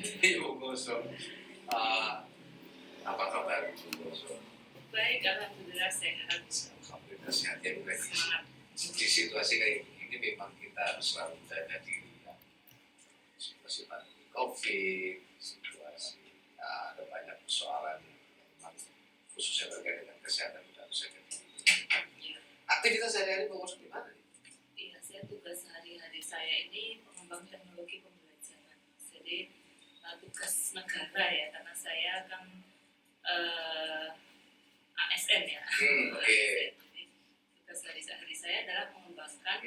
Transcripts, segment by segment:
Ibu Gosong, apa kabar Ibu Gosong? Baik, alhamdulillah sehat. Alhamdulillah sehat ya Bu. Semangat. Di situasi kayak ini memang kita harus selalu menjaga diri ya. Situasi pandemi COVID, situasi ada banyak persoalan memang khususnya terkait dengan kesehatan kita harus jaga diri. Ya. Aktivitas sehari-hari Bu Gosong gimana nih? Iya, saya tugas sehari-hari saya ini pengembang teknologi pembelajaran. Jadi tugas negara ya, karena saya kan ASN ya. Oke. Jadi tugas sehari-hari saya adalah mengembangkan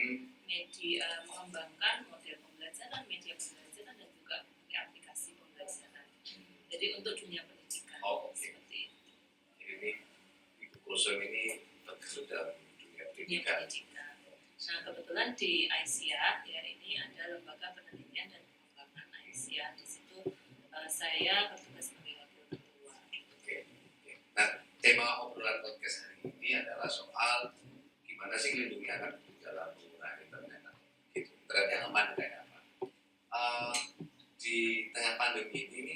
mengembangkan model pembelajaran, media pembelajaran dan juga aplikasi pembelajaran. Jadi untuk dunia pendidikan. Seperti itu. Jadi Ibu Gosong ini bekerja dalam dunia pendidikan. Nah, kebetulan di ICA ya, ini ada lembaga penelitian dan pengembangan ICA. Di situ saya bertugas sebagai wakil ketua. Oke. Nah, tema obrolan podcast hari ini adalah soal gimana sih melindungi anak dalam penggunaan internet. Gitu. Internet yang aman kayak apa? Di tengah pandemi ini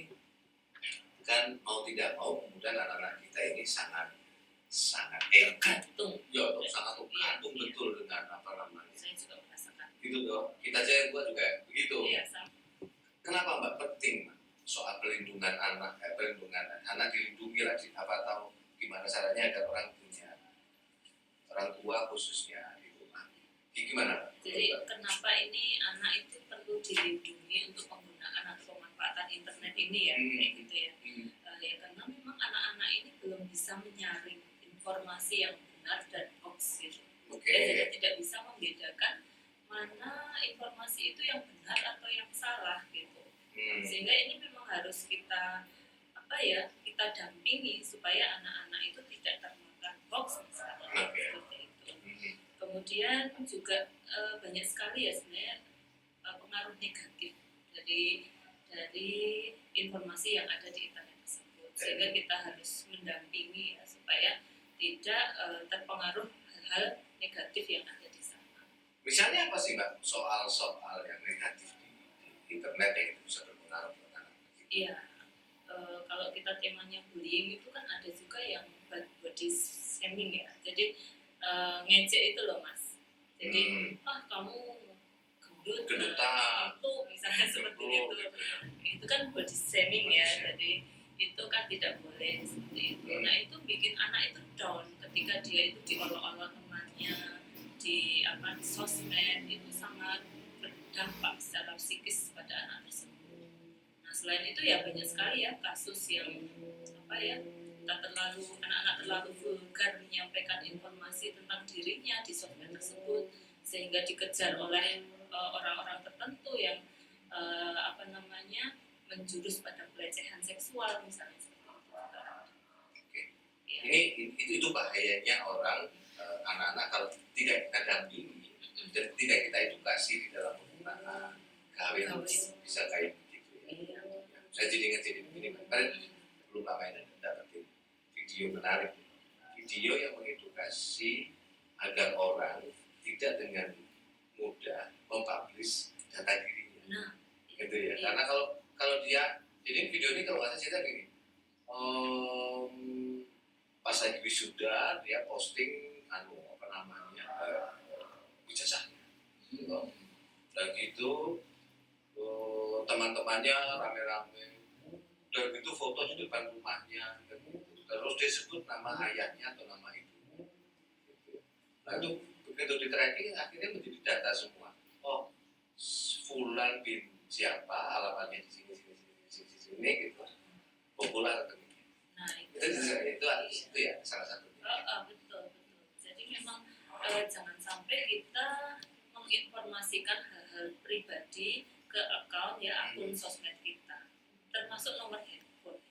kan mau tidak mau kemudian anak-anak kita ini sangat tergantung. Ya, sangat tergantung betul dengan apa namanya. Saya juga merasakan. Gitu dong. Kita aja gua juga begitu. Iya, sama. Kenapa Mbak penting soal perlindungan anak dilindungi lah, apa tahu gimana caranya agar orang tua khususnya di rumah. Gimana? Jadi kenapa ini anak itu perlu dilindungi untuk penggunaan atau pemanfaatan internet ini ya, kayak gitu ya. Ya karena memang anak-anak ini belum bisa menyaring informasi yang benar dan hoax gitu. Jadi tidak bisa membedakan mana informasi itu yang benar atau yang salah gitu. Sehingga ini memang harus kita kita dampingi supaya anak-anak itu tidak termakan hoax misalnya seperti itu. Kemudian juga banyak sekali ya sebenarnya pengaruh negatif dari informasi yang ada di internet tersebut, sehingga kita harus mendampingi ya supaya tidak terpengaruh hal-hal negatif yang ada di sana. Misalnya apa sih Mbak soal yang negatif di internet yang itu bisa berpengaruh buat anak? Iya, kalau kita temanya bullying itu kan ada juga yang body shaming ya, jadi ngejek itu loh Mas. Jadi kamu gendutan itu misalnya seperti itu kan body shaming ya, jadi itu kan tidak boleh seperti itu. Nah itu bikin anak itu down ketika dia itu diolok-olok temannya di sosmed, itu sangat berdampak secara psikis pada anak tersebut. Nah selain itu ya banyak sekali ya kasus yang anak-anak terlalu vulgar menyampaikan informasi tentang dirinya di sosmed tersebut, sehingga dikejar oleh orang-orang tertentu yang menjurus pada pelecehan seksual misalnya seperti itu. Oke. Ya. Itu bahayanya orang anak-anak kalau tidak kita dampingi dan tidak kita edukasi di dalam penggunaan kawin bisa kayak begitu ya. Saya jadi ingat begini, kemarin belum lama ini dapetin video menarik, video yang mengedukasi agar orang tidak dengan mudah mempublish data dirinya. Nah, gitu ya. Karena kalau dia, jadi video ini kalau nggak salah cerita gini, pas lagi wisuda dia posting ijazahnya. Dan gitu teman-temannya rame-rame, dan itu foto di depan rumahnya, terus dia sebut nama ayahnya atau nama ibunya. Nah itu begitu di tracking akhirnya menjadi data semua. Oh, Fulan bin siapa, alamatnya di sini gitu, populer rekeningnya. Nah itu ya salah satunya. Betul. Jadi memang jangan sampai kita menginformasikan hal-hal pribadi ke akun sosmed kita, termasuk nomor handphone.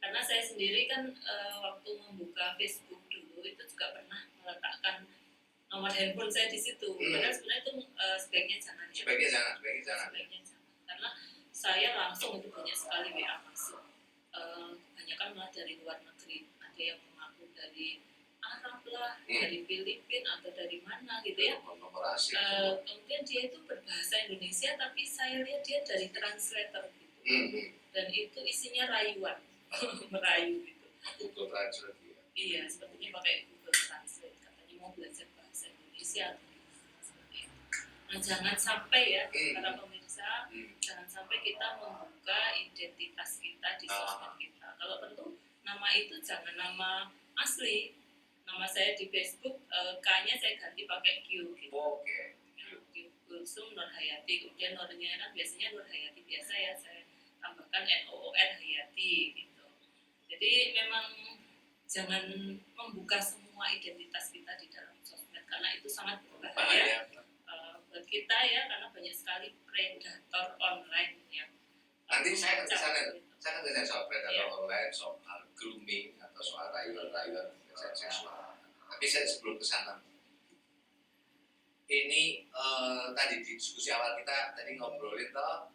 Karena saya sendiri kan waktu membuka Facebook dulu itu juga pernah meletakkan nomor handphone saya di situ. Padahal sebenarnya itu sebaiknya jangan. Karena saya langsung itu banyak sekali WA masuk. Kebanyakan malah dari luar negeri. Ada yang mengaku dari Arab lah, dari Filipina atau dari mana gitu ya. Kemudian dia itu berbahasa Indonesia, tapi saya lihat dia dari translator gitu. dan itu isinya rayuan merayu gitu. Google Translate ya. Iya, sepertinya pakai Google Translate, katanya mau belajar bahasa Indonesia atau seperti itu. Nah, jangan sampai ya para pemirsa, jangan sampai kita membuka identitas kita di sosmed kita. Kalau perlu nama itu jangan nama asli. Nama saya di Facebook, K-nya saya ganti pakai Q gitu. Oke. Q Kulsum Nur Hayati, kemudian Nurnya kan biasanya Nur Hayati biasa ya, saya tambahkan NOOR Hayati gitu. Jadi memang jangan membuka semua identitas kita di dalam sosmed karena itu sangat berbahaya buat kita ya, karena banyak sekali predator online yang nanti saya akan kesana, gitu. saya akan kesana soal predator online, soal grooming atau soal rayuan-rayuan seksual. Tapi saya sebelum kesana, ini tadi di diskusi awal kita tadi ngobrolin toh,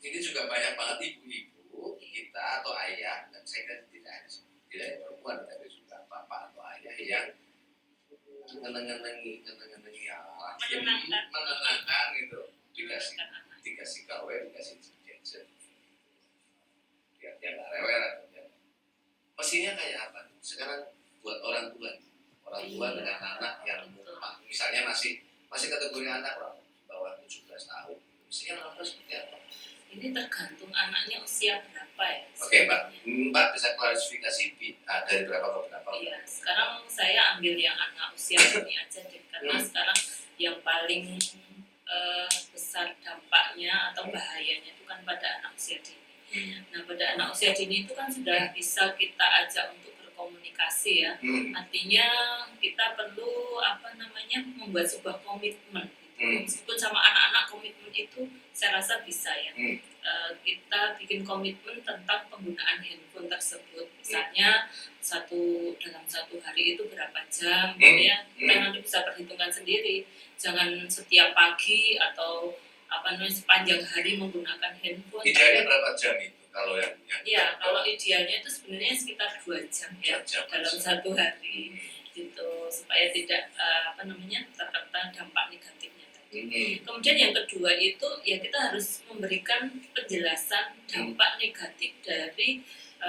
ini juga banyak banget ibu-ibu kita atau ayah, dan saya kira tidak hanya perempuan tapi juga bapak atau ayah yang menenangi menenangkan gitu, dikasih gawe, dikasih gadget, dia nggak rewel atau dia mestinya kayak apa sekarang buat orang tua dengan anak yang misalnya masih kategori anak lah bawah 17 tahun, mestinya melakukan seperti apa? Ini tergantung anaknya usia berapa ya. Oke, Mbak bisa klarifikasi dari berapa ke berapa? Iya, sekarang saya ambil yang anak usia ini aja deh, karena sekarang yang paling besar dampaknya atau bahayanya itu kan pada anak usia dini. Nah, pada anak usia dini itu kan sudah bisa kita ajak untuk berkomunikasi ya. Artinya kita perlu membuat sebuah komitmen. Meskipun sama anak-anak komitmen itu saya rasa bisa ya. Kita bikin komitmen tentang penggunaan handphone tersebut. Misalnya dalam satu hari itu berapa jam, ya kita nanti bisa perhitungkan sendiri. Jangan setiap pagi atau sepanjang hari menggunakan handphone. Idealnya berapa jam itu kalau yang ya, kalau idealnya itu sebenarnya sekitar 2 jam ya dalam satu hari gitu, supaya tidak terkena dampak negatifnya tadi. Kemudian yang kedua itu ya kita harus memberikan penjelasan dampak negatif dari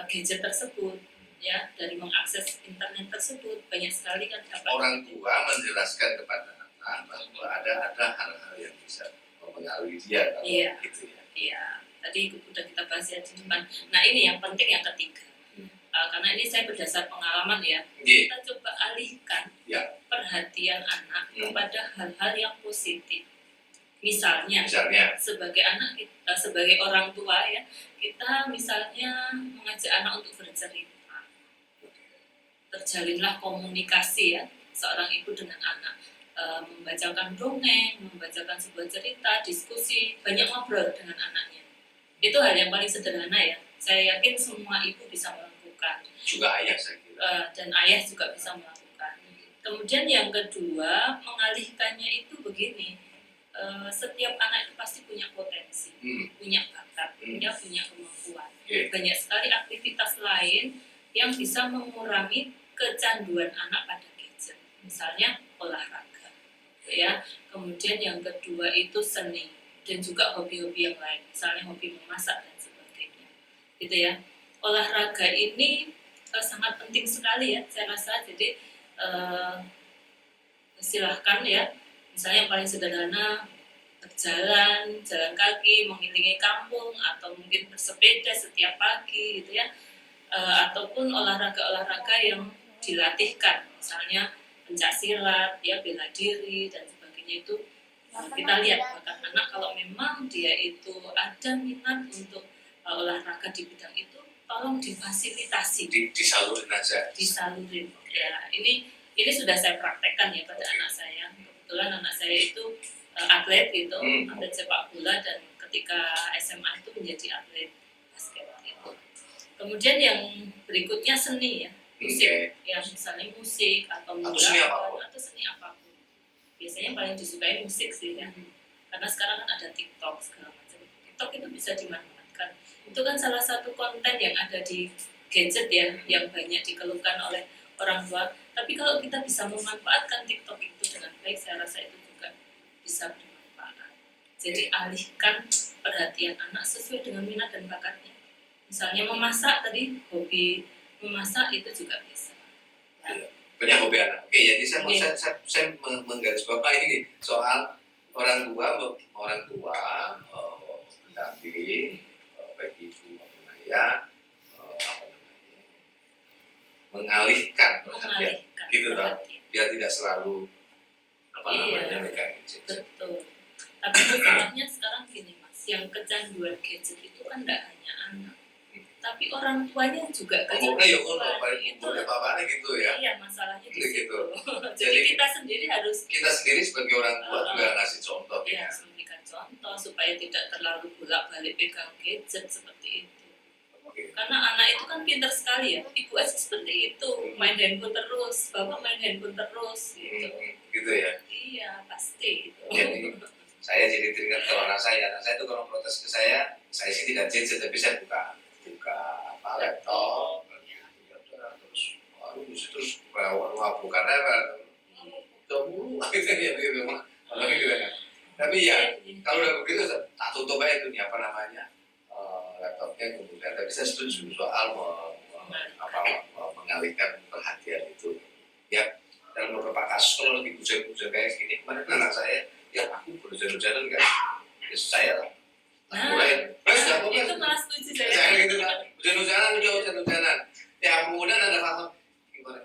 gadget tersebut ya, dari mengakses internet tersebut. Banyak sekali kan dampak. Orang tua menjelaskan kepada anak bahwa ada hal-hal yang bisa mempengaruhi dia kalau gitu ya. Iya, tadi sudah kita bahas ya di depan. Nah, ini yang penting yang ketiga. Karena ini saya berdasar pengalaman ya. Kita coba alihkan perhatian anak kepada hal-hal yang positif. Misalnya sebagai anak kita, sebagai orang tua ya, kita misalnya mengajak anak untuk bercerita. Terjalinlah komunikasi ya seorang ibu dengan anak. Membacakan dongeng, membacakan sebuah cerita, diskusi, banyak ngobrol dengan anaknya. Itu hal yang paling sederhana ya. Saya yakin semua ibu bisa melakukan. Juga ayah saya kira. Dan ayah juga bisa melakukan. Kemudian yang kedua, mengalihkannya itu begini. Setiap anak itu pasti punya potensi, punya bakat, punya kemampuan. Banyak sekali aktivitas lain yang bisa mengurangi kecanduan anak pada gadget. Misalnya olahraga. Ya, kemudian yang kedua itu seni dan juga hobi-hobi yang lain, misalnya hobi memasak dan sebagainya, gitu ya. Olahraga ini sangat penting sekali ya, saya rasa. Jadi silahkan ya, misalnya yang paling sederhana berjalan, jalan kaki, mengelilingi kampung, atau mungkin bersepeda setiap pagi, gitu ya. Ataupun olahraga yang dilatihkan, misalnya pencak silat, ya bela diri dan sebagainya. Itu kita lihat bakat anak, kalau memang dia itu ada minat untuk olahraga di bidang itu, tolong difasilitasi, disalurin aja. Disalurin. Ya, ini sudah saya praktekkan ya pada anak saya. Kebetulan anak saya itu atlet gitu, atlet sepak bola, dan ketika SMA itu menjadi atlet basket gitu. Kemudian yang berikutnya seni ya. Musik, ya misalnya musik atau seni apapun. Biasanya paling disukai musik sih ya, karena sekarang kan ada TikTok segala macam. TikTok itu bisa dimanfaatkan. Itu kan salah satu konten yang ada di gadget ya, yang banyak dikeluhkan oleh orang tua. Tapi kalau kita bisa memanfaatkan TikTok itu dengan baik, saya rasa itu juga bisa bermanfaat. Jadi alihkan perhatian anak sesuai dengan minat dan bakatnya. Misalnya memasak tadi, hobi memasak itu juga bisa. Punya hobi anak. Oke, jadi Iya. saya menggarisbawahi ini soal orang tua mendamping baik ibu maupun ayah apa namanya, mengalihkan perhatian gitu toh, biar tidak selalu apa namanya megang gadget. Betul. Tapi masalahnya sekarang gini Mas, yang kecanduan gadget itu kan tidak hanya anak, tapi orang tuanya juga kecanduan. Itu bapaknya gitu ya. Iya, masalahnya di situ. Gitu. Jadi kita sendiri sebagai orang tua juga ngasih contoh ya. Memberikan contoh supaya tidak terlalu bolak-balik pegang gadget seperti itu. Karena anak itu kan pintar sekali ya, ibu aja seperti itu, main handphone terus, bapak main handphone terus gitu ya. Iya, pasti itu. Jadi saya jadi teringat kalau anak saya itu kalau protes ke saya sih tidak gadget tapi saya buka laptop terus wabu karena kamu tapi ya kalau udah begitu tak tutup aja itu apa namanya laptopnya kemudian. Tapi saya setuju soal mengalihkan perhatian itu ya. Dalam beberapa kasus kalau lagi hujan-hujan kayak gini, kemarin anak saya ya aku berhujan-hujanan kan ya saya lah mulai itu malah setuju saya gitu kan, hujan-hujanan ya kemudian ada faktor gimana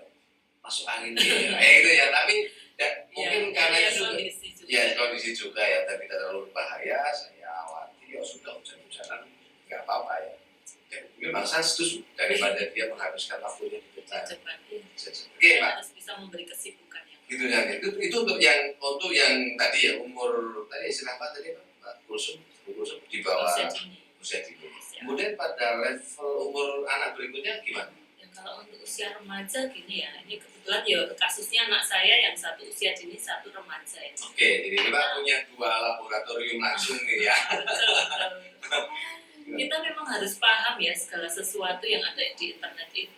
masuk angin gitu ya. Tapi ya, mungkin karena itu kondisi juga ya, tapi tidak terlalu bahaya. Saya awati ya sudah hujan-hujanan nggak apa-apa ya. Memang saya setuju daripada dia menghabiskan waktunya di depan. Oke, Pak. Harus bisa memberi kesibukan yang gitu ya. Itu untuk yang tadi ya umur tadi siapa tadi Pak Kulsum di bawah usia dini. Kemudian pada level umur anak berikutnya gimana? Kalau untuk usia remaja gini ya, ini kebetulan ya kasusnya anak saya yang satu usia dini, satu remaja ya. Oke, jadi kita punya 2 laboratorium langsung nih ya. Betul. Kita memang harus paham ya segala sesuatu yang ada di internet itu.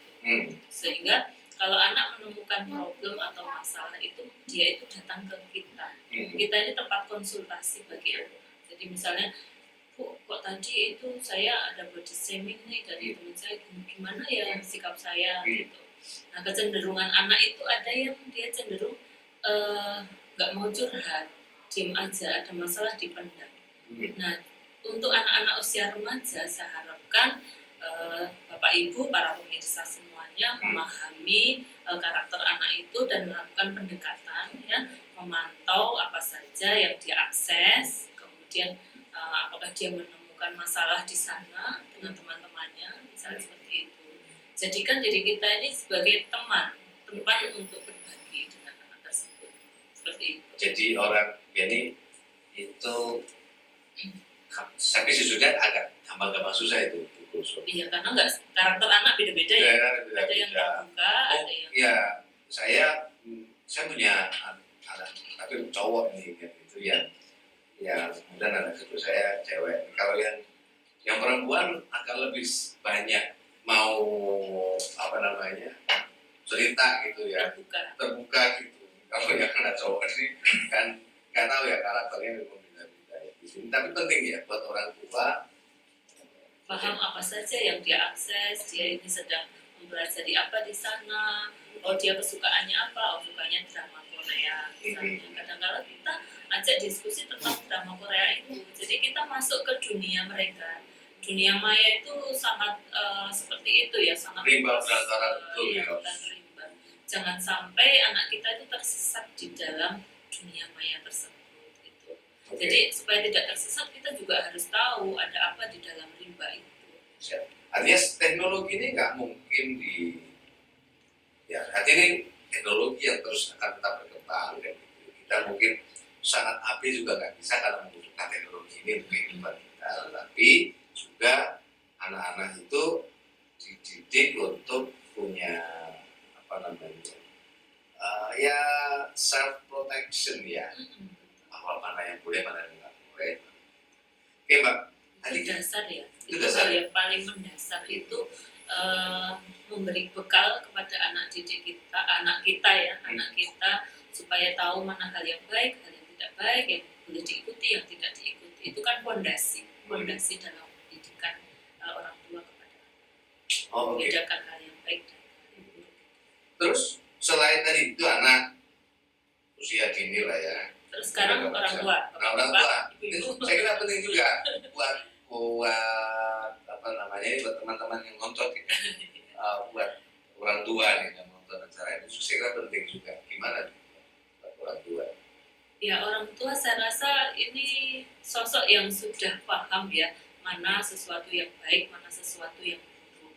Sehingga kalau anak menemukan problem atau masalah itu, dia itu datang ke kita. Kita ini tempat konsultasi bagi anak. Jadi misalnya, kok tadi itu saya ada body shaming nih dari teman saya, gimana ya sikap saya gitu. Nah kecenderungan anak itu ada yang dia cenderung nggak mau curhat, diem aja, ada masalah dipendam. Nah untuk anak-anak usia remaja saya harapkan Bapak Ibu para pemirsa semuanya memahami karakter anak itu dan melakukan pendekatan ya, memantau apa saja yang dia akses, kemudian apakah dia menemukan masalah di sana dengan teman-temannya, misalnya seperti itu. Jadikan diri kita ini sebagai tempat untuk berbagi dengan anak tersebut, seperti itu. Jadi orang ini itu tapi sejujurnya agak gampang susah itu. Iya, karena karakter anak beda-beda ya. Ada yang terbuka, ada yang. Iya, saya punya anak tapi cowok nih gitu ya. Ya kemudian anak kedua saya cewek. Kalau yang perempuan akan lebih banyak mau apa namanya cerita gitu ya, terbuka gitu. Kalau yang anak cowok ini kan nggak tahu ya karakternya memang beda-beda ya. Tapi penting ya buat orang tua paham apa saja yang dia akses, dia ini sedang mempelajari apa di sana, dia kesukaannya apa, sukanya drama Korea. Kadang-kadang kita ajak diskusi tentang drama Korea itu, jadi kita masuk ke dunia mereka. Dunia maya itu sangat seperti itu ya, sangat rimba antara betul ya. Rimba. Jangan sampai anak kita itu tersesat di dalam dunia maya tersebut. Gitu. Okay. Jadi supaya tidak tersesat kita juga harus tahu ada apa di dalam rimba itu. Artinya teknologi ini nggak mungkin artinya teknologi yang terus akan tetap berkembang dan kita mungkin sangat api juga nggak bisa kalau membutuhkan teknologi ini untuk kehidupan kita, tapi juga anak-anak itu dididik untuk punya apa namanya ya self protection ya, bahwa mana yang boleh mana yang nggak boleh. Oke Mbak, itu dasar ya, itu hal yang paling mendasar itu memberi bekal kepada anak didik kita, anak kita supaya tahu mana hal yang baik, hal yang tidak baik, yang boleh diikuti, yang tidak diikuti. Itu kan fondasi dalam pendidikan orang tua kepada Oh, oke. membedakan hal yang baik dan hal yang buruk. Terus selain tadi itu anak usia dini lah ya. Terus sekarang orang tua, Orang tua. ibu-ibu. Saya kira penting juga buat apa namanya ini buat teman-teman yang nonton ya. Buat orang tua nih yang nonton acara ini, saya kira penting juga. Gimana nih buat orang tua? Ya, orang tua saya rasa ini sosok yang sudah paham ya mana sesuatu yang baik, mana sesuatu yang buruk.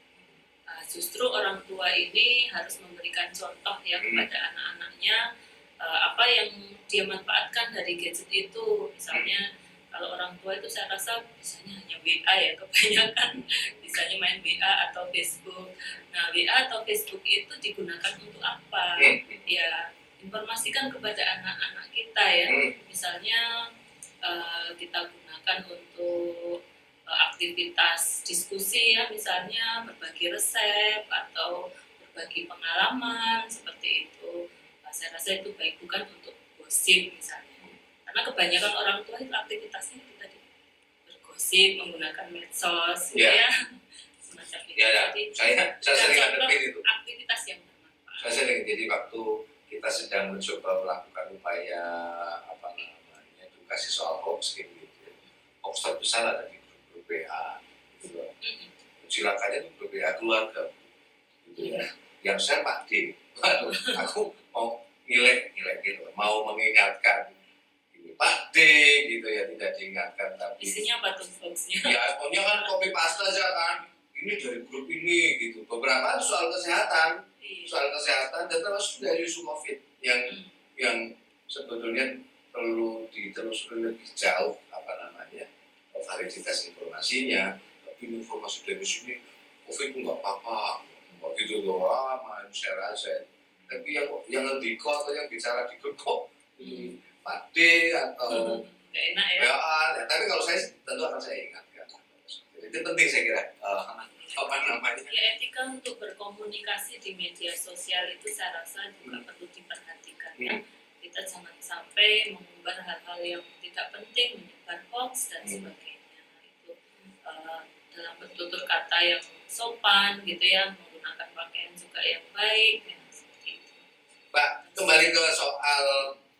Justru orang tua ini harus memberikan contoh ya kepada anak-anaknya apa yang dia manfaatkan dari gadget itu. Misalnya kalau orang tua itu saya rasa biasanya hanya WA ya kebanyakan, misalnya main WA atau Facebook. Nah, WA atau Facebook itu digunakan untuk apa? Ya, informasikan kepada anak-anak kita ya. Misalnya kita gunakan untuk aktivitas diskusi ya, misalnya berbagi resep atau berbagi pengalaman seperti itu. Saya rasa itu baik, bukan untuk gosip misalnya. Karena kebanyakan orang tua itu aktivitasnya itu tadi bergosip, menggunakan medsos gitu ya. Semacam itu. Ya. Jadi saya sering ngadepin itu. Aktivitas yang bermanfaat. Saya sering, jadi waktu kita sedang mencoba melakukan upaya apa namanya edukasi soal hoax gitu. Hoax terbesar ada di grup WA gitu loh. Silakannya di grup WA keluarga gitu ya. Yang saya Pak D, aku mau nilai gitu, mau mengingatkan Pak D gitu ya, tidak diingatkan tapi isinya apa tuh hoaxnya? Ya pokoknya kan copy paste aja kan, ini dari grup ini gitu. Beberapa soal kesehatan, dan termasuk dari isu COVID yang sebetulnya perlu ditelusuri lebih jauh apa namanya validitas informasinya. Tapi informasi dari sini COVID itu nggak apa-apa, gitu doang, main share. Tapi yang ndiko atau yang bicara di grup kok Pak D atau nggak enak ya. Ya, tapi kalau saya tentu akan saya ingatkan. Itu penting saya kira. Apa namanya? Ya, etika untuk berkomunikasi di media sosial itu saya rasa juga perlu diperhatikan ya. Kita jangan sampai mengumbar hal-hal yang tidak penting, menyebar hoax dan sebagainya. Itu dalam bertutur kata yang sopan gitu ya, menggunakan pakaian juga yang baik ya, seperti itu. Mbak, kembali ke soal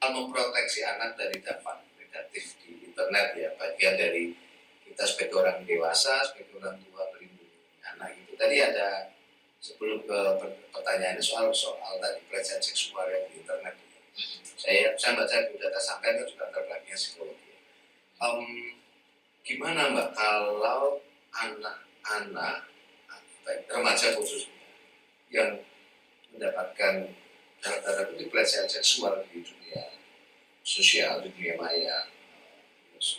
memproteksi anak dari dampak negatif di internet ya, bagian dari kita sebagai orang dewasa, sebagai orang tua melindungi anak itu. Tadi ada sebelum ke pertanyaannya soal tadi pelecehan seksual yang di internet. Saya baca di data sampai itu juga terbelakangnya psikologi. Gimana Mbak kalau anak-anak remaja khususnya yang mendapatkan tanda kutip pelecehan seksual di dunia sosial, di dunia maya,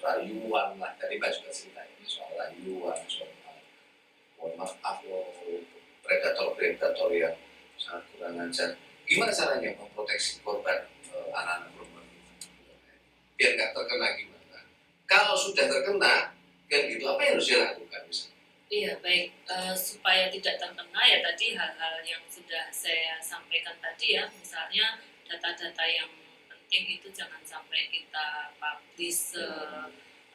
rayuan lah, tadi Mbak juga cerita soal rayuan, soal predator yang sangat kurang ajar. Gimana caranya memproteksi korban anak-anak perempuan biar nggak terkena gimana? Kalau sudah terkena, kan gitu, apa yang harus dilakukan misalnya? Iya, baik. Supaya tidak terkena ya tadi hal-hal yang sudah saya sampaikan tadi ya, misalnya data-data yang penting itu jangan sampai kita publish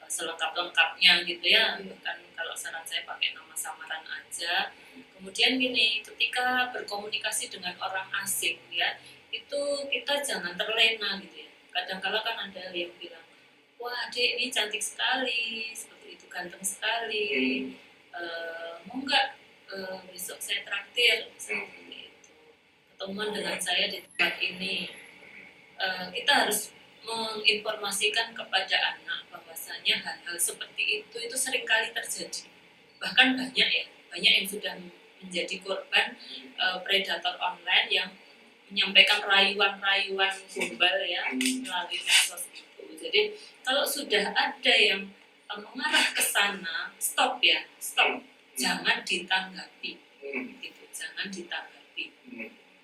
selengkap-lengkapnya gitu ya. Bahkan kalau saran saya pakai nama samaran aja. Kemudian gini, ketika berkomunikasi dengan orang asing ya, itu kita jangan terlena gitu ya. Kadang-kala kan ada yang bilang, wah adik ini cantik sekali, seperti itu, ganteng sekali. Mau nggak besok saya traktir seperti itu, ketemuan dengan saya di tempat ini. Kita harus menginformasikan kepada anak bahwasanya hal-hal seperti itu seringkali terjadi, bahkan banyak yang sudah menjadi korban predator online yang menyampaikan rayuan-rayuan gombal ya melalui medsos itu. Jadi kalau sudah ada yang mengarah ke sana, stop, jangan ditanggapi, gitu,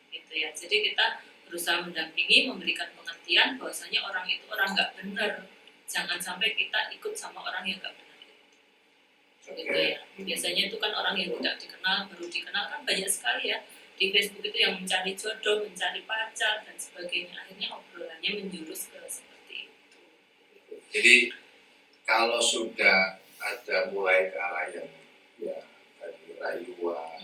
gitu ya. Jadi kita berusaha mendampingi, memberikan pengertian bahwasanya orang itu orang nggak benar, jangan sampai kita ikut sama orang yang nggak benar itu, gitu ya. Biasanya itu kan orang yang tidak dikenal, baru dikenal kan banyak sekali ya di Facebook itu yang mencari jodoh, mencari pacar dan sebagainya, akhirnya obrolannya menjurus ke seperti itu. Jadi kalau sudah ada mulai ke arah yang ya tadi rayuan,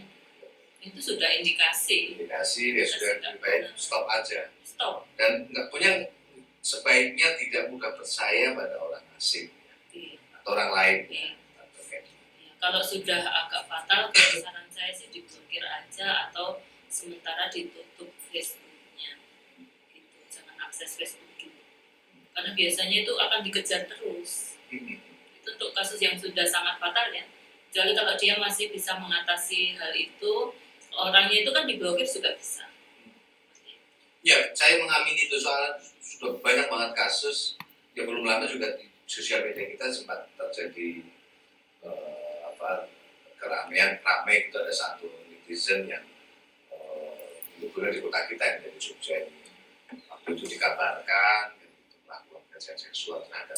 itu sudah indikasi dia sudah lebih baik stop aja. stop. Dan nggak punya, sebaiknya tidak mudah percaya pada orang asing atau orang lain. Kalau sudah agak fatal, saran saya sih diblokir aja atau sementara ditutup Facebooknya, gitu. Jangan akses Facebook dulu, karena biasanya itu akan dikejar terus. Itu untuk kasus yang sudah sangat fatal ya. Jadi kalau dia masih bisa mengatasi hal itu, orangnya itu kan diblokir juga bisa. Ya, saya mengamini itu, soal sudah banyak banget kasus. Ya belum lama juga di sosial media kita sempat terjadi keramaian ramai. Itu ada satu netizen yang kemudian di kota kita yang dari Jogja ini, waktu itu dikabarkan melakukan pelecehan seksual terhadap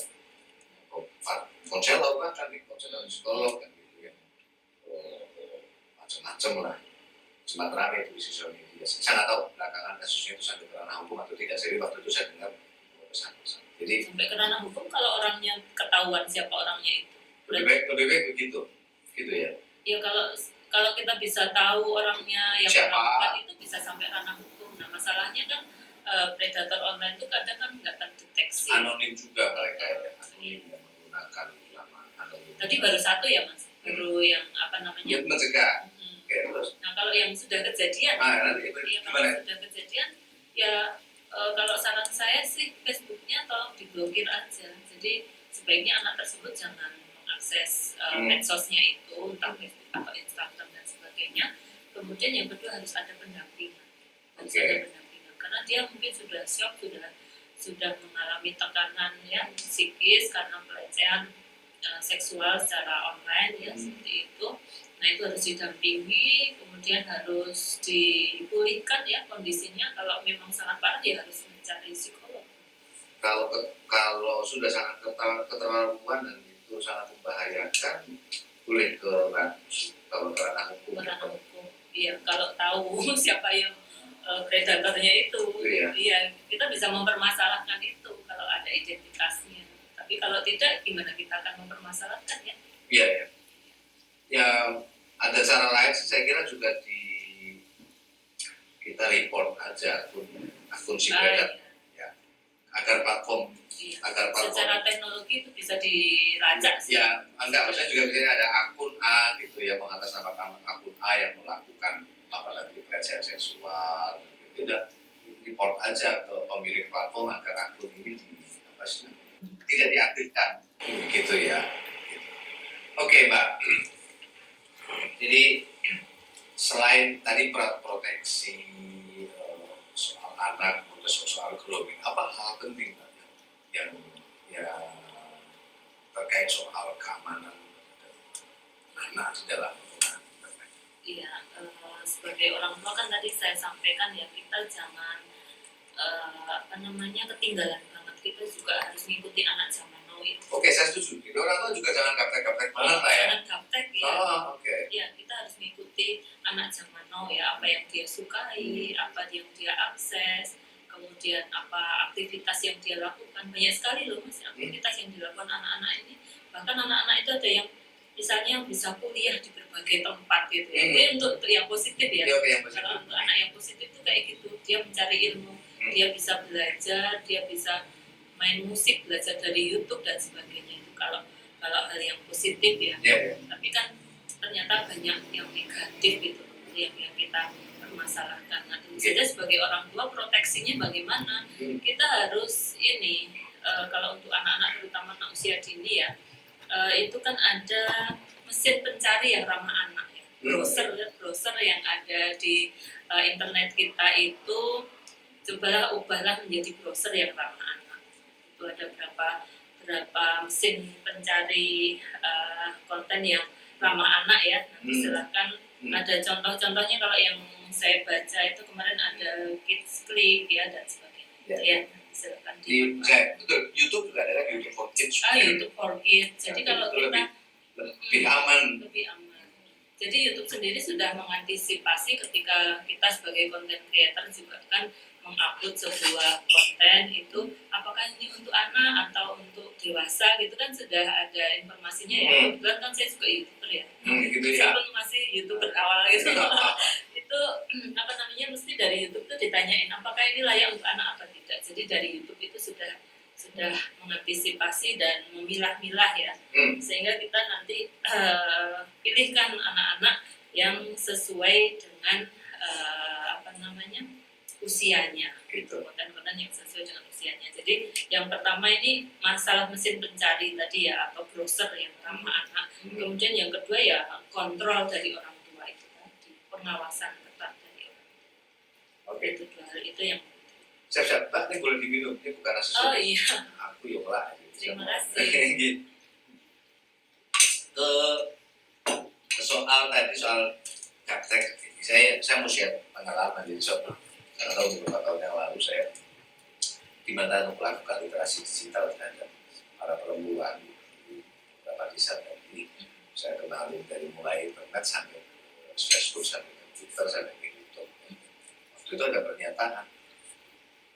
konselor, bahkan konselor psikolog kan gitu ya, macam-macam lah, sempat ramai itu di sosial media. Saya nggak tahu belakangan kasusnya itu sampai ke ranah hukum atau tidak. Jadi waktu itu saya dengar pesan-pesan. Jadi sampai ke ranah hukum kalau orangnya ketahuan siapa orangnya itu. Lebih baik begitu, gitu ya. Ya kalau kita bisa tahu orangnya yang melakukan itu bisa sampai ranah hukum. Nah masalahnya kan predator online itu kadang kan nggak terdeteksi. Anonim juga mereka ya, anonim yang menggunakan nama anonim. Tadi baru satu ya mas, baru yang apa namanya? Ya, mencegah. Terus. Nah kalau yang sudah kejadian, kalau sudah kejadian ya kalau saran saya sih Facebooknya tolong diblokir aja. Jadi sebaiknya anak tersebut jangan mengakses medsosnya itu, entah Facebook atau Instagram dan sebagainya. Kemudian yang kedua harus ada pendampingan, karena dia mungkin sudah shock, sudah mengalami tekanan ya psikis karena pelecehan seksual secara online ya seperti itu. Nah itu harus didampingi, kemudian harus dipulihkan ya kondisinya. Kalau memang sangat parah ya harus mencari psikolog. Kalau sudah sangat keterlaluan dan itu sangat membahayakan, boleh ke ranah hukum. Iya, kalau tahu siapa yang predatornya itu, iya kita bisa mempermasalahkan itu kalau ada identitasnya. Tapi kalau tidak, gimana kita akan mempermasalahkan ya? Iya ya. Ya ada cara lain sih, saya kira juga kita report aja akun si predator ya, agar platform secara teknologi itu bisa dilacak sih. Ya enggak, maksudnya juga misalnya ada akun A gitu ya, mengatasnamakan akun A yang melakukan apalagi pelecehan seksual, itu udah report aja ke pemilik platform agar akun ini tidak diaktifkan gitu ya. Oke, Mbak. Jadi selain tadi proteksi soal anak, soal grooming, apa hal penting yang terkait soal keamanan anak di dalam penggunaan internet? Iya, sebagai orang tua kan tadi saya sampaikan ya, kita jangan ketinggalan banget. Kita juga harus mengikuti anak zaman now itu. Oke, saya setuju. Jadi orang tua juga jangan gaptek-gaptek banget lah ya. Jangan gaptek ya. Oke. Ya, kita harus mengikuti anak zaman now ya, apa yang dia sukai, apa yang dia akses, kemudian apa aktivitas yang dia lakukan. Banyak sekali loh mas aktivitas yang dilakukan anak-anak ini. Bahkan anak-anak itu ada yang misalnya bisa kuliah di berbagai tempat gitu ya. Ini untuk yang positif ya. Kalau untuk anak yang positif itu kayak gitu, dia mencari ilmu, dia bisa belajar, dia bisa main musik, belajar dari YouTube dan sebagainya. Itu kalau hal yang positif ya. Tapi kan ternyata banyak yang negatif gitu yang kita permasalahkan. Nah, tentu saja sebagai orang tua proteksinya bagaimana? Kita harus kalau untuk anak-anak terutama anak usia dini ya, itu kan ada mesin pencari yang ramah anak ya. Browser yang ada di internet kita itu cobalah ubahlah menjadi browser yang ramah anak. Itu ada berapa mesin pencari konten yang ramah anak ya. Silahkan ada contoh-contohnya. Kalau yang saya baca itu kemarin ada Kids Click ya dan sebagainya. Ya, silahkan betul. YouTube juga ada kan, YouTube for Kids. YouTube for Kids. Jadi kalau kita lebih aman. Jadi YouTube sendiri sudah mengantisipasi ketika kita sebagai content creator juga kan mengupload sebuah konten itu, apakah ini untuk anak atau untuk dewasa gitu kan sudah ada informasinya ya. Kebetulan kan saya juga YouTuber ya. Gitu ya. Saya pun masih YouTuber awal gitu. ditanyain apakah ini layak untuk anak apa tidak. Jadi dari YouTube itu sudah mengantisipasi dan memilah-milah ya, sehingga kita nanti pilihkan anak-anak yang sesuai dengan usianya, konten-konten yang sesuai dengan usianya. Jadi yang pertama ini masalah mesin pencari tadi ya, atau browser yang ramah anak. Kemudian yang kedua ya kontrol dari orang tua itu tadi, pengawasan ketat dari orang tua. Itu dua hal itu yang siap-siap, Mbak, ini boleh diminum, ini bukan nasi Oh iya. Aku ya lah. Terima kasih. Ke soal tadi, soal gaptek, saya mau share pengalaman. Jadi karena tahun beberapa tahun yang lalu saya dimana melakukan literasi digital terhadap para perempuan di beberapa desa tadi. Saya kenalin dari mulai internet sampai Facebook, sampai Twitter, sampai YouTube. Waktu itu ada pernyataan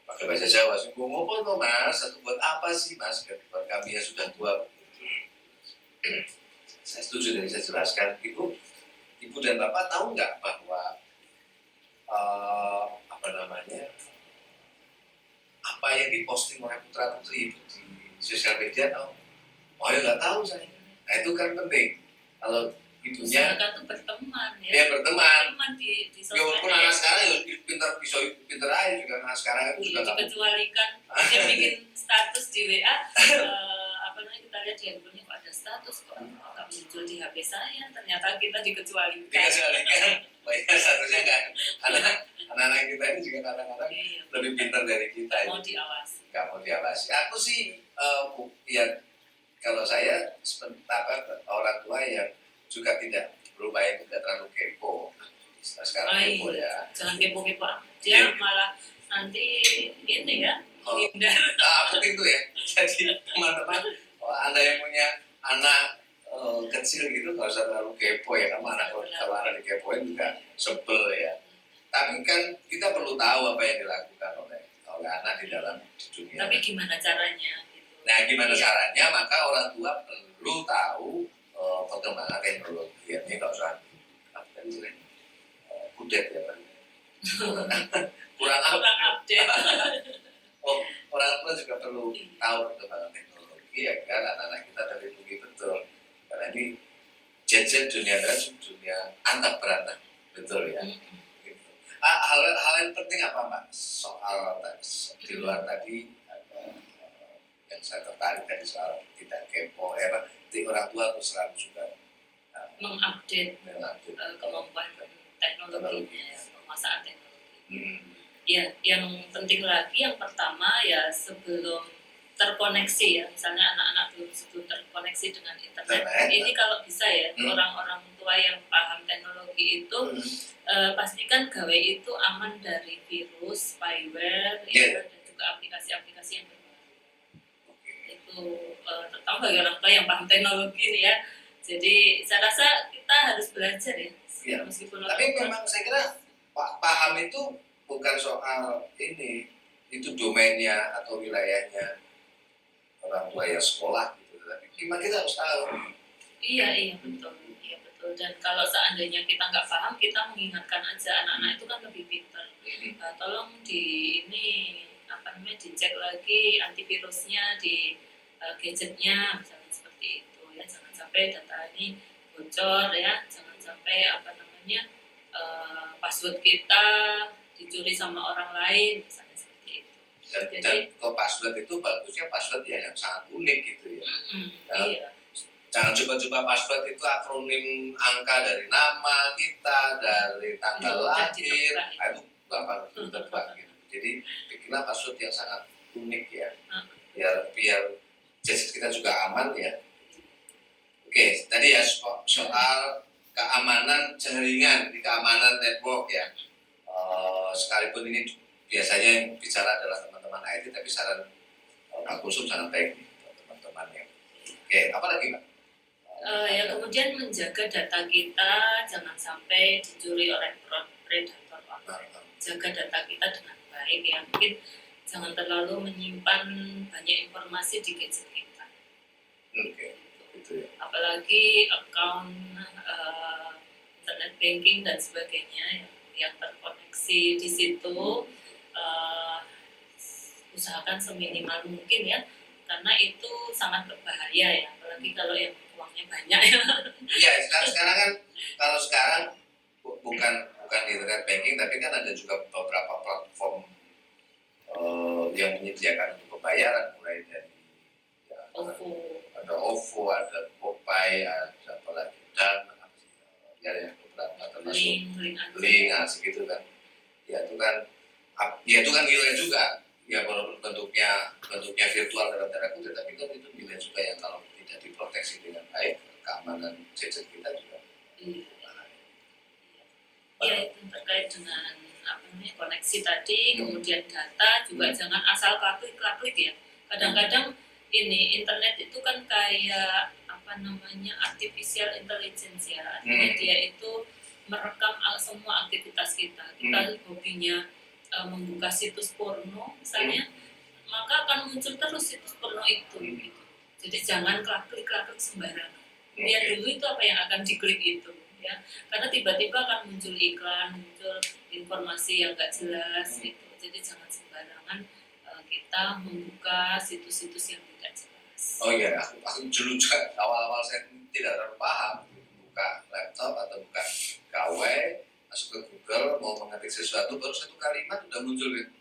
pakai bahasa Jawa, gue ngomong tuh mas, atau buat apa sih mas? Buat kami yang sudah tua. Saya setuju dan saya jelaskan, ibu dan bapak tahu nggak bahwa apa yang diposting oleh putra putri ibu di sosial media tahu? Oh ya nggak tahu saya. Nah itu kan penting. Kalau ibunya itu berteman ya. Dia berteman di ya walaupun anak sekarang ya pinter aja juga, anak sekarang itu juga dikecualikan dia bikin status di WA kita lihat di handphonenya kok ada status kok nggak muncul di HP saya, ternyata kita dikecualikan. Banyak statusnya kan anak-anak kita ini juga kadang-kadang lebih pintar dari kita. Nggak mau diawasi. Aku sih ya kalau saya orang tua yang juga tidak berupaya tidak terlalu kepo. Sekarang kepo ya. Jangan kepo-kepo. Dia malah nanti ini ya menghindar. Mungkin itu ya. Jadi teman-teman, Anda yang punya anak kecil gitu nggak usah terlalu kepo ya. Kamu kalau anak dikepoin juga sebel ya. Tapi kan kita perlu tahu apa yang dilakukan oleh anak di dalam dunia. Tapi gimana caranya? Nah, gimana caranya? Maka orang tua perlu tahu perkembangan teknologi. Ini nggak usah kudet ya Pak. kurang update. Orang tua juga perlu tahu perkembangan teknologi agar anak-anak kita terlindungi betul. Karena ini gadget dunia antar beranak, betul ya. Hal yang penting apa Mbak? Soal di luar tadi yang saya tertarik tadi soal tidak kepo, orang tua harus selalu juga mengupdate kemampuan teknologinya, penguasaan teknologi. Ya, yang penting lagi yang pertama ya sebelum terkoneksi ya, misalnya anak-anak sebelum terkoneksi dengan internet. Ini kalau bisa ya orang-orang tua yang paham teknologi itu pastikan gawe itu aman dari virus, spyware, dan juga aplikasi-aplikasi yang itu terutama bagi orang tua yang paham teknologi nih ya. Jadi saya rasa kita harus belajar ya. Meskipun tapi memang saya kira paham itu bukan soal itu domainnya atau wilayahnya orang tua yang sekolah gitu. Tapi gimana kita harus tahu. Iya betul. Dan kalau seandainya kita nggak paham, kita mengingatkan aja anak-anak itu kan lebih pintar. Tolong dicek lagi antivirusnya di gadgetnya, misalnya seperti itu ya. Jangan sampai data ini bocor ya, jangan sampai password kita dicuri sama orang lain, misalnya seperti itu. Dan kalau password itu bagusnya password yang sangat unik gitu ya. Iya. Jangan coba-coba password itu akronim angka dari nama kita, dari tanggal lahir, itu gampang ditebak gitu. Jadi bikinlah password yang sangat unik ya, biar gadget kita juga aman ya. Oke, tadi ya soal keamanan jaringan, keamanan network ya. Sekalipun ini biasanya yang bicara adalah teman-teman IT, tapi saran Pak Kusum sangat baik teman-teman ya. Oke, apa lagi Pak? Ya kemudian menjaga data kita jangan sampai dicuri oleh predator. Jaga data kita dengan baik ya. Mungkin jangan terlalu menyimpan banyak informasi di gadget kita. Gitu ya. Apalagi account internet banking dan sebagainya ya. yang terkoneksi di situ usahakan seminimal mungkin ya, karena itu sangat berbahaya ya, apalagi kalau yang uangnya banyak ya. Iya, sekarang kan kalau sekarang bukan internet banking, tapi kan ada juga beberapa platform yang menyediakan untuk pembayaran, mulai dari ya, ada OVO, ada GoPay, ada apa lagi, dan ya beberapa termasuk link segitu kan. Ya itu kan nilai juga. Ya walaupun bentuknya virtual dalam tanda kutip, tapi kan itu nilai juga yang kalau tidak diproteksi dengan baik, keamanan gadget kita juga. Ya itu terkait dengan koneksi tadi, kemudian data juga jangan asal klik ya. Kadang-kadang ini internet itu kan kayak artificial intelligence ya, artinya dia itu merekam semua aktivitas kita. Kita hobinya membuka situs porno misalnya, maka akan muncul terus situs porno itu gitu. Jadi jangan klik sembarangan. Lihat dulu itu apa yang akan diklik itu ya, karena tiba-tiba akan muncul iklan, muncul informasi yang nggak jelas gitu. Jadi jangan sembarangan kita membuka situs-situs yang tidak jelas. Oh iya, aku dulu juga awal-awal saya tidak terlalu paham, buka laptop atau buka KW, masuk ke Google mau mengetik sesuatu, baru satu kalimat udah muncul gitu.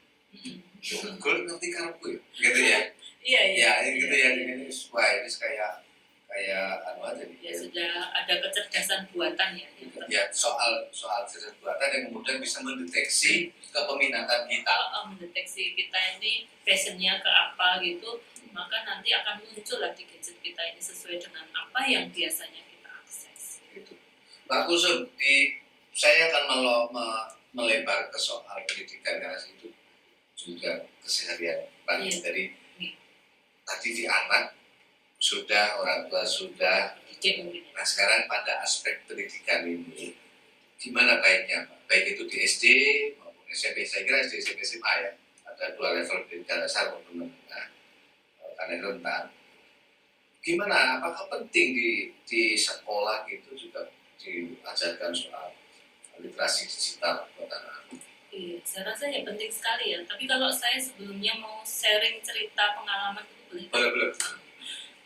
Google ngerti kamu gitu ya. Iya. Gitu ya, ini kayak anu aja nih. Ya sudah ada kecerdasan buatan ya. Ya soal kecerdasan buatan yang kemudian bisa mendeteksi kepeminatan kita. Mendeteksi kita ini passionnya ke apa gitu, maka nanti akan muncul lah di gadget kita ini sesuai dengan apa yang biasanya kita akses. Gitu. Pak Kusum, saya akan melebar ke soal pendidikan karena itu juga keseharian Pak. Dari tadi di anak sudah, orang tua sudah. Nah sekarang pada aspek pendidikan ini gimana baiknya Pak? Baik itu di SD maupun SMP. Saya kira SD, SMP, SMA ya, ada 2 level pendidikan dasar maupun menengah karena rentan. Gimana? Apakah penting di sekolah itu juga diajarkan soal literasi digital buat anak-anak? Iya, saya rasa ya penting sekali ya. Tapi kalau saya sebelumnya mau sharing cerita pengalaman itu boleh?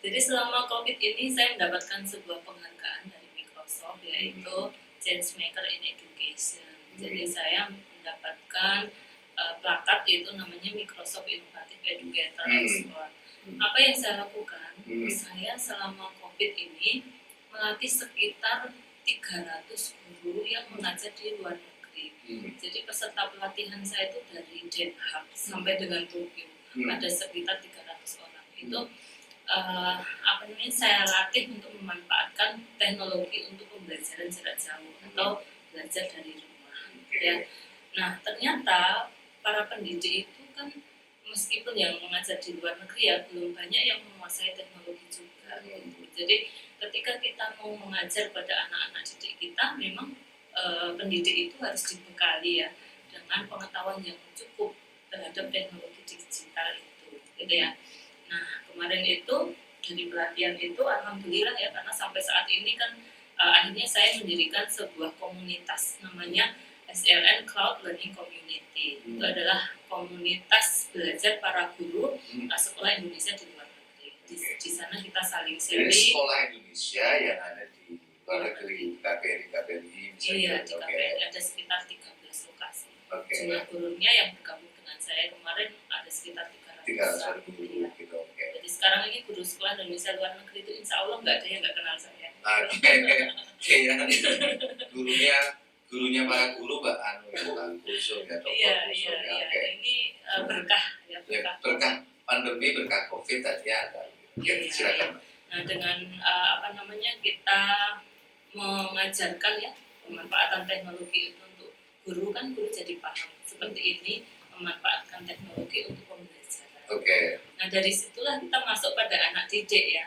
Jadi selama COVID ini saya mendapatkan sebuah penghargaan dari Microsoft, yaitu Changemaker in Education. Jadi saya mendapatkan plakat, itu namanya Microsoft Innovative Educator Award. Apa yang saya lakukan? Saya selama COVID ini melatih sekitar 300 guru yang mengajar di luar negeri. Jadi peserta pelatihan saya itu dari Den Haag sampai dengan Tokyo. Ada sekitar 300 orang. Itu saya latih untuk memanfaatkan teknologi untuk pembelajaran jarak jauh atau belajar dari rumah. Ya. Nah ternyata para pendidik itu kan meskipun yang mengajar di luar negeri ya belum banyak yang menguasai teknologi juga. Jadi ketika kita mau mengajar pada anak-anak didik kita, memang pendidik itu harus dibekali ya dengan pengetahuan yang cukup terhadap teknologi digital itu, gitu ya. Nah kemarin itu dari pelatihan itu alhamdulillah ya, karena sampai saat ini kan akhirnya saya mendirikan sebuah komunitas namanya SLN Cloud Learning Community. Itu adalah komunitas belajar para guru sekolah Indonesia di luar negeri. Di sana kita saling sharing. Jadi sekolah Indonesia yang ada di luar negeri, KBRI iya, di KBRI ada sekitar 13 lokasi. Jumlah gurunya yang bergabung dengan saya kemarin ada sekitar 300 guru gitu. Jadi sekarang ini guru sekolah Indonesia luar negeri itu insya Allah nggak ada yang nggak kenal saya. Gurunya para guru Mbak Anu yang Kusum ya, ini berkah ya, berkah pandemi, berkah COVID tadi ada. Silakan. Nah dengan kita mengajarkan ya pemanfaatan teknologi itu untuk guru, kan guru jadi paham seperti ini, memanfaatkan teknologi untuk pembelajaran. Nah dari situlah kita masuk pada anak didik ya.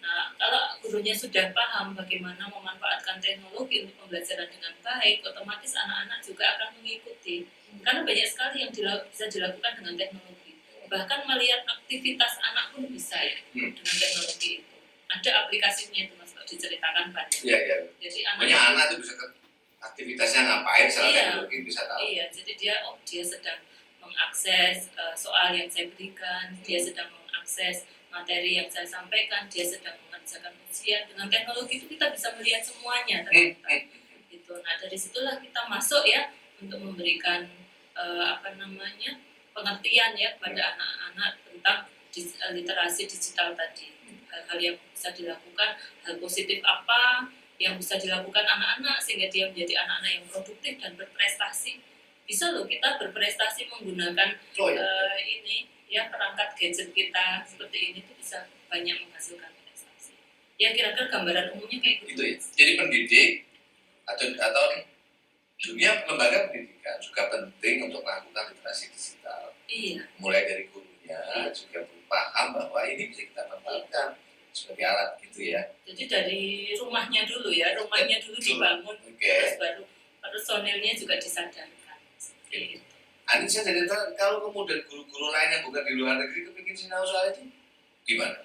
Nah kalau gurunya sudah paham bagaimana memanfaatkan teknologi untuk pembelajaran dengan baik, otomatis anak-anak juga akan mengikuti. Karena banyak sekali yang bisa dilakukan dengan teknologi. Bahkan melihat aktivitas anak pun bisa ya dengan teknologi itu. Ada aplikasinya itu Mas, kalau diceritakan banyak. Iya. Jadi anak itu bisa aktivitasnya ngapain secara Iya. teknologi bisa tahu. Iya, jadi dia sedang mengakses soal yang saya berikan, dia sedang mengakses materi yang saya sampaikan, dia sedang mengerjakan ujian. Dengan teknologi itu kita bisa melihat semuanya ternyata. Gitu. Nah, dari situlah kita masuk ya untuk memberikan pengertian ya pada anak-anak tentang literasi digital tadi. Hal-hal yang bisa dilakukan, hal positif apa yang bisa dilakukan anak-anak sehingga dia menjadi anak-anak yang produktif dan berprestasi. Bisa loh kita berprestasi menggunakan ini ya perangkat gadget kita seperti ini tuh bisa banyak menghasilkan prestasi. Ya kira-kira gambaran umumnya kayak gitu. Itu ya. Jadi pendidik atau dunia lembaga pendidikan juga penting untuk melakukan literasi digital. Iya. Mulai dari gurunya juga paham bahwa ini bisa kita manfaatkan sebagai alat gitu ya. Jadi dari rumahnya dulu ya, dibangun, terus baru personilnya juga disadarkan. Seperti itu. Anissa jadi kalau kemudian guru-guru lain yang bukan di luar negeri kepingin sinau soal itu gimana?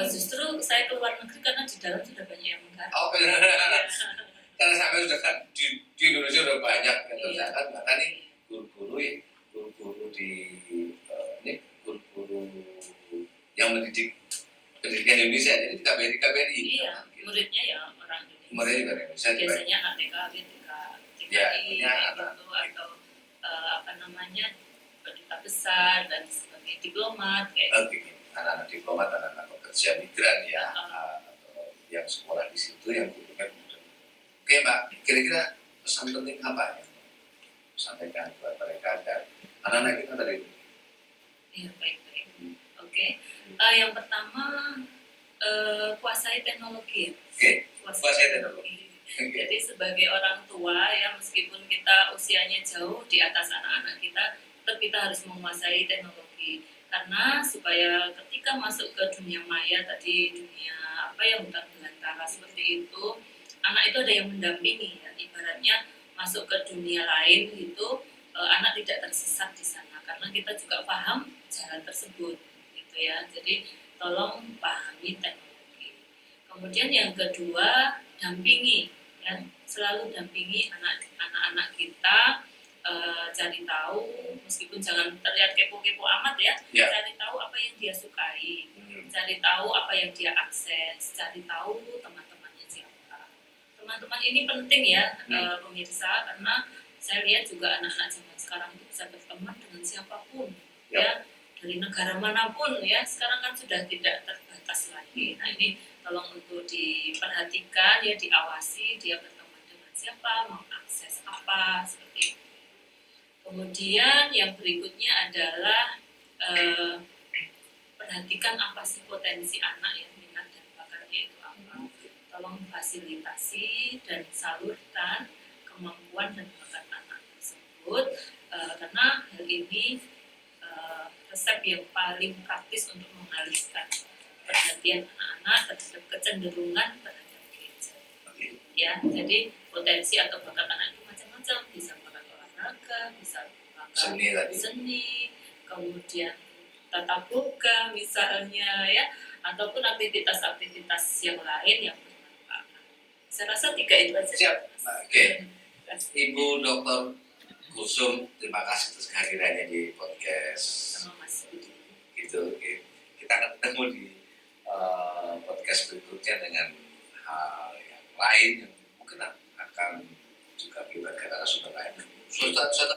Justru saya keluar negeri karena di dalam sudah banyak yang menggarap. Oh benar. Karena sampai sudah kan di Indonesia sudah banyak yang tercatat, maka nih guru-guru di guru yang mendidik pendidikan Indonesia jadi KBRI. Iya, muridnya ya orang Indonesia. Muridnya dari Indonesia. Biasanya ATK, TKI, gitu, atau duta besar dan sebagai diplomat kayak gitu. Anak-anak diplomat, anak-anak pekerja migran ya, atau yang sekolah di situ yang gurunya. Oke Mbak, kira-kira pesan penting apa yang sampaikan buat mereka dan anak-anak kita dari ini? Iya, baik. Oke. Yang pertama kuasai teknologi. Kuasai teknologi. Jadi sebagai orang tua ya meskipun kita usianya jauh di atas anak-anak kita, tetap kita harus menguasai teknologi. Karena supaya ketika masuk ke dunia maya tadi, dunia yang bukan belantara seperti itu, anak itu ada yang mendampingi ya. Ibaratnya masuk ke dunia lain itu anak tidak tersesat di sana karena kita juga paham jalan tersebut gitu ya. Jadi tolong pahami teknologi. Kemudian yang kedua, dampingi ya. Selalu dampingi anak-anak kita, cari tahu meskipun jangan terlihat kepo-kepo amat ya. Cari tahu apa yang dia sukai, cari tahu apa yang dia akses, cari tahu teman-temannya siapa. Teman-teman ini penting ya pemirsa, karena saya lihat juga anak-anak zaman sekarang itu bisa berteman dengan siapapun ya, dari negara manapun ya. Sekarang kan sudah tidak terbatas lagi. Nah ini tolong untuk diperhatikan ya, diawasi dia berteman dengan siapa, mengakses apa seperti itu. Kemudian yang berikutnya adalah perhatikan apa sih potensi anak yang minat dan bakatnya itu apa. Tolong fasilitasi dan salurkan kemampuan dan bakat anak tersebut, karena hal ini resep yang paling praktis untuk mengalihkan perhatian anak-anak terhadap kecenderungan terhadap gadget. Ya, jadi potensi atau bakat anak itu macam-macam, bisa bakat olahraga, bisa bakat seni, kemudian tatap muka misalnya ya, ataupun aktivitas-aktivitas yang lain yang bermanfaat. Saya rasa 3 itu saja. Siap. Oke. Ibu Dr. Kusum, terima kasih atas kehadirannya di podcast. Sama Mas Budi. Gitu. Kita akan ketemu di podcast berikutnya dengan hal yang lain yang mungkin akan juga melibatkan narasumber lain. Suatu